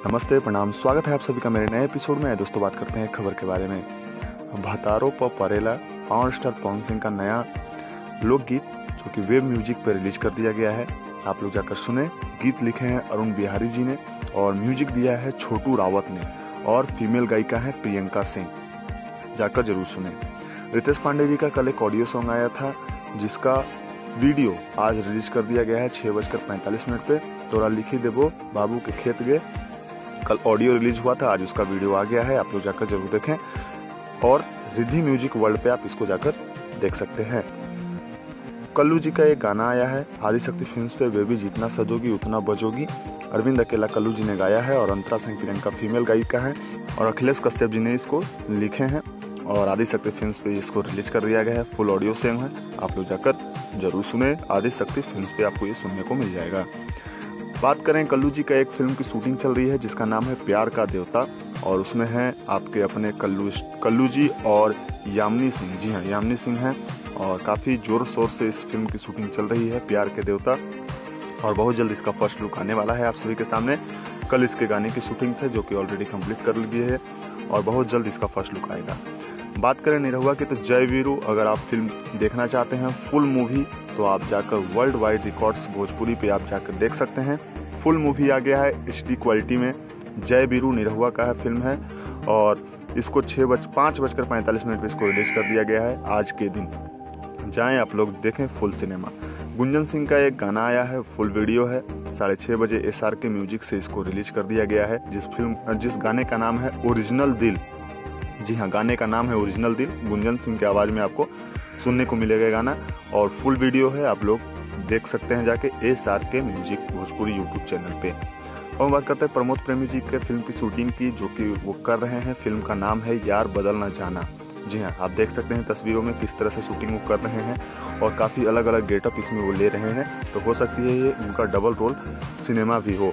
नमस्ते, प्रणाम, स्वागत है आप सभी का मेरे नए एपिसोड में। दोस्तों, बात करते हैं खबर के बारे में। भतारो प परेला पावर स्टार पवन सिंह का नया लोकगीत जो कि वेब म्यूजिक पर रिलीज कर दिया गया है। आप लोग जाकर सुने। गीत लिखे हैं अरुण बिहारी जी ने और म्यूजिक दिया है छोटू रावत ने और फीमेल गायिका है प्रियंका सिंह। जाकर जरूर सुने। रितेश पांडे जी का कल एक ऑडियो सॉन्ग आया था जिसका वीडियो आज रिलीज कर दिया गया है 6:45 पे। तोरा लिखी देबो बाबू के खेत गए। कल ऑडियो रिलीज हुआ था, आज उसका वीडियो आ गया है। आप लोग जाकर जरूर देखें और रिद्धि म्यूजिक वर्ल्ड पे आप इसको जाकर देख सकते हैं। कल्लू जी का एक गाना आया है आदिशक्ति फिल्म्स पे, बेबी जितना सजोगी उतना बजोगी। अरविंद अकेला कल्लू जी ने गाया है और अंतरा सिंह प्रियंका फीमेल गायिका है और अखिलेश कश्यप जी ने इसको लिखे हैं और आदिशक्ति फिल्म्स पे इसको रिलीज कर दिया गया है। फुल ऑडियो सेम है, आप लोग जाकर जरूर सुने। आदिशक्ति फिल्म्स पे आपको ये सुनने को मिल जाएगा। बात करें कल्लू जी का एक फिल्म की शूटिंग चल रही है जिसका नाम है प्यार का देवता और उसमें हैं आपके अपने कल्लू जी और यामिनी सिंह। जी हाँ, यामिनी सिंह हैं और काफ़ी जोर शोर से इस फिल्म की शूटिंग चल रही है प्यार के देवता और बहुत जल्द इसका फर्स्ट लुक आने वाला है आप सभी के सामने। कल इसके गाने की शूटिंग थे जो कि ऑलरेडी कंप्लीट कर ली है और बहुत जल्द इसका फर्स्ट लुक आएगा। बात करें निरहुआ की तो जय वीरू, अगर आप फिल्म देखना चाहते हैं फुल मूवी तो आप जाकर वर्ल्ड वाइड रिकॉर्ड्स भोजपुरी पे आप जाकर देख सकते हैं। फुल मूवी आ गया है HD क्वालिटी में। जय वीरू निरहुआ का है फिल्म है और इसको 5:45 पे इसको रिलीज कर दिया गया है आज के दिन। जाएं आप लोग देखें फुल सिनेमा। गुंजन सिंह का एक गाना आया है, फुल वीडियो है। 6:30 बजे SRK म्यूजिक से इसको रिलीज कर दिया गया है जिस गाने का नाम है ओरिजिनल दिल। जी हाँ, गाने का नाम है ओरिजिनल दिल। गुंजन सिंह की आवाज़ में आपको सुनने को मिलेगा गाना और फुल वीडियो है, आप लोग देख सकते हैं जाके SRK music Bhojpuri YouTube channel पे। और बात करते हैं प्रमोद प्रेमी जी के फिल्म की शूटिंग की जो कि वो कर रहे हैं। फिल्म का नाम है यार बदल न जाना। जी हाँ, आप देख सकते हैं तस्वीरों में किस तरह से शूटिंग वो कर रहे हैं और काफ़ी अलग अलग गेटअप इसमें वो ले रहे हैं, तो हो सकती है ये उनका डबल रोल सिनेमा भी हो।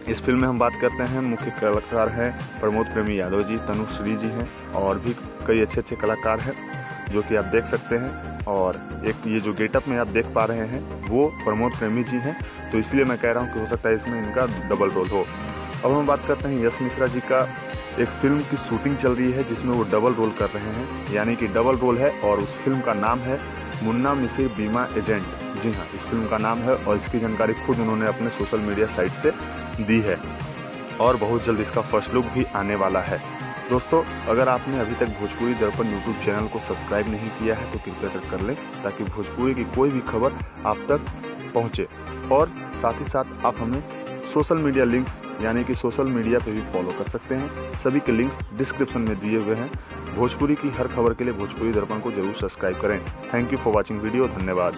इस फिल्म में हम बात करते हैं मुख्य कलाकार हैं प्रमोद प्रेमी यादव जी, तनुश्री जी हैं और भी कई अच्छे कलाकार हैं जो कि आप देख सकते हैं। और एक ये जो गेटअप में आप देख पा रहे हैं वो प्रमोद प्रेमी जी हैं, तो इसलिए मैं कह रहा हूँ कि हो सकता है इसमें इनका डबल रोल हो। अब हम बात करते हैं यश मिश्रा जी का एक फिल्म की शूटिंग चल रही है जिसमें वो डबल रोल कर रहे हैं, यानी कि डबल रोल है और उस फिल्म का नाम है मुन्ना मिसिर बीमा एजेंट। जी हाँ, इस फिल्म का नाम है और इसकी जानकारी खुद उन्होंने अपने सोशल मीडिया साइट से दी है और बहुत जल्द इसका फर्स्ट लुक भी आने वाला है। दोस्तों, अगर आपने अभी तक भोजपुरी दर्पण यूट्यूब चैनल को सब्सक्राइब नहीं किया है तो कृपया कर लें ताकि भोजपुरी की कोई भी खबर आप तक पहुंचे और साथ ही साथ आप हमें सोशल मीडिया लिंक्स यानी कि सोशल मीडिया पे भी फॉलो कर सकते हैं। सभी के लिंक्स डिस्क्रिप्शन में दिए हुए हैं। भोजपुरी की हर खबर के लिए भोजपुरी दर्पण को जरूर सब्सक्राइब करें। Thank you for watching video. धन्यवाद।